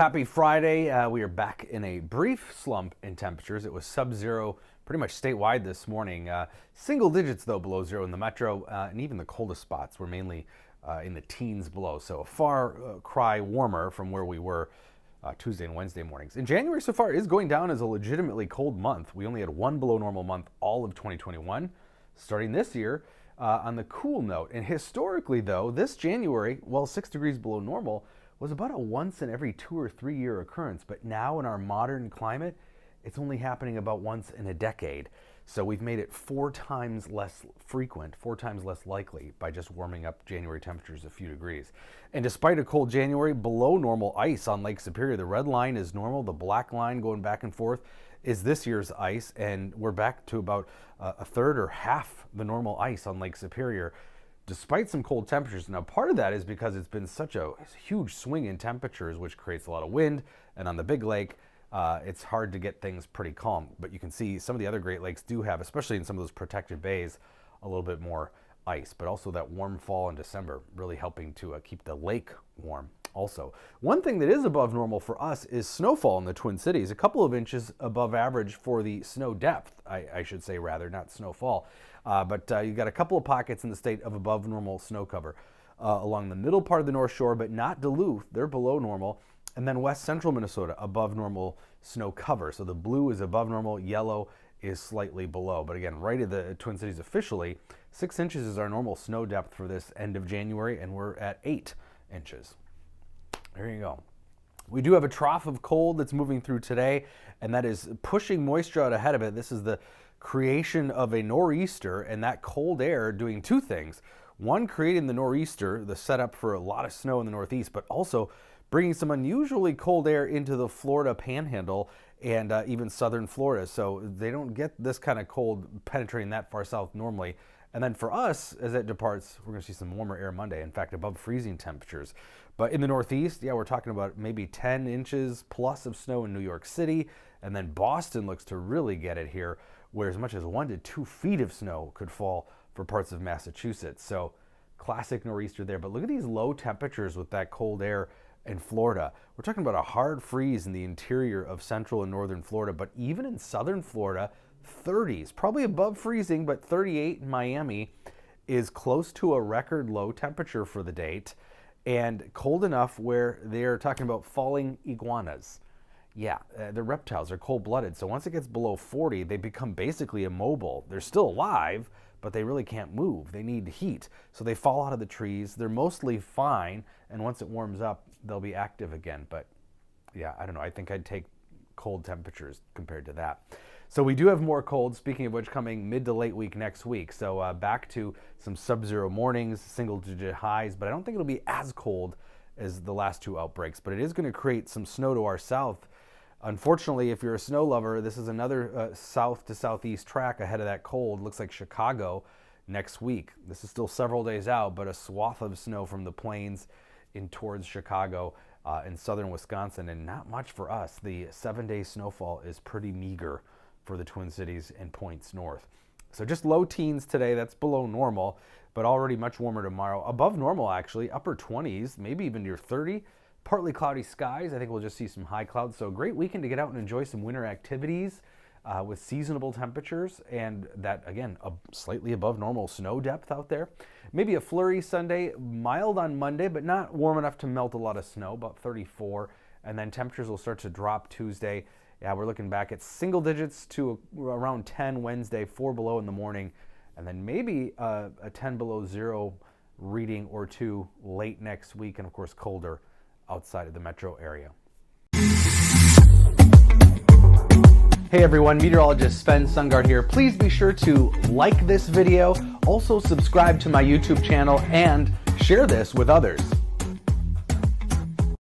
happy Friday. We are back in a brief slump in temperatures. It was sub-zero pretty much statewide this morning. Single digits, though, below zero in the metro, and even the coldest spots were mainly in the teens below. So a far cry warmer from where we were Tuesday and Wednesday mornings. And January so far is going down as a legitimately cold month. We only had one below normal month all of 2021. Starting this year on the cool note. And historically, though, this January, well, 6 degrees below normal, was about a once in every 2 or 3 year occurrence. But now in our modern climate, it's only happening about once in a decade. So we've made it 4 times less frequent, 4 times less likely by just warming up January temperatures a few degrees. And despite a cold January, below normal ice on Lake Superior. The red line is normal. The black line going back and forth is this year's ice. And we're back to about a third or half the normal ice on Lake Superior, despite some cold temperatures. Now, part of that is because it's been such a huge swing in temperatures, which creates a lot of wind. And on the big lake, it's hard to get things pretty calm. But you can see some of the other Great Lakes do have, especially in some of those protected bays, a little bit more ice. But also that warm fall in December really helping to keep the lake warm. Also, one thing that is above normal for us is snowfall in the Twin Cities, a couple of inches above average for the snow depth, I should say, rather, not snowfall. But you've got a couple of pockets in the state of above normal snow cover along the middle part of the North Shore, but not Duluth. They're below normal. And then west central Minnesota, above normal snow cover. So the blue is above normal, yellow is slightly below. But again, right at the Twin Cities officially, 6 inches is our normal snow depth for this end of January, and we're at 8 inches. There you go. We do have a trough of cold that's moving through today, and that is pushing moisture out ahead of it. This is the creation of a nor'easter, and that cold air doing two things. One, creating the nor'easter, the setup for a lot of snow in the northeast, but also bringing some unusually cold air into the Florida panhandle and even southern Florida. So they don't get this kind of cold penetrating that far south normally. And then for us, as it departs, we're going to see some warmer air Monday, in fact, above freezing temperatures. But in the Northeast, yeah, we're talking about maybe 10 inches plus of snow in New York City. And then Boston looks to really get it here, where as much as 1 to 2 feet of snow could fall for parts of Massachusetts. So classic nor'easter there. But look at these low temperatures with that cold air in Florida. We're talking about a hard freeze in the interior of central and northern Florida. But even in southern Florida, 30s, probably above freezing, but 38 in Miami is close to a record low temperature for the date, and cold enough where they're talking about falling iguanas. Yeah, the reptiles are cold-blooded, so once it gets below 40, they become basically immobile. They're still alive, but they really can't move. They need heat, so they fall out of the trees. They're mostly fine, and once it warms up, they'll be active again. But yeah, I don't know. I think I'd take cold temperatures compared to that. So we do have more cold, speaking of which, coming mid to late week next week. So back to some sub-zero mornings, single-digit highs, but I don't think it'll be as cold as the last 2 outbreaks. But it is going to create some snow to our south. Unfortunately, if you're a snow lover, this is another south to southeast track ahead of that cold. Looks like Chicago next week. This is still several days out, but a swath of snow from the plains in towards Chicago and southern Wisconsin, and not much for us. The 7-day snowfall is pretty meager for the Twin Cities and points north. So just low teens today, that's below normal, but already much warmer tomorrow. Above normal, actually, upper 20s, maybe even near 30. Partly cloudy skies. I think we'll just see some high clouds. So a great weekend to get out and enjoy some winter activities with seasonable temperatures and that, again, a slightly above normal snow depth out there. Maybe a flurry Sunday, mild on Monday, but not warm enough to melt a lot of snow, about 34. And then temperatures will start to drop Tuesday. Yeah, we're looking back at single digits to around 10 Wednesday, 4 below in the morning, and then maybe a 10 below zero reading or 2 late next week, and of course colder outside of the metro area. Hey everyone, meteorologist Sven Sungard here. Please be sure to like this video, also subscribe to my YouTube channel, and share this with others.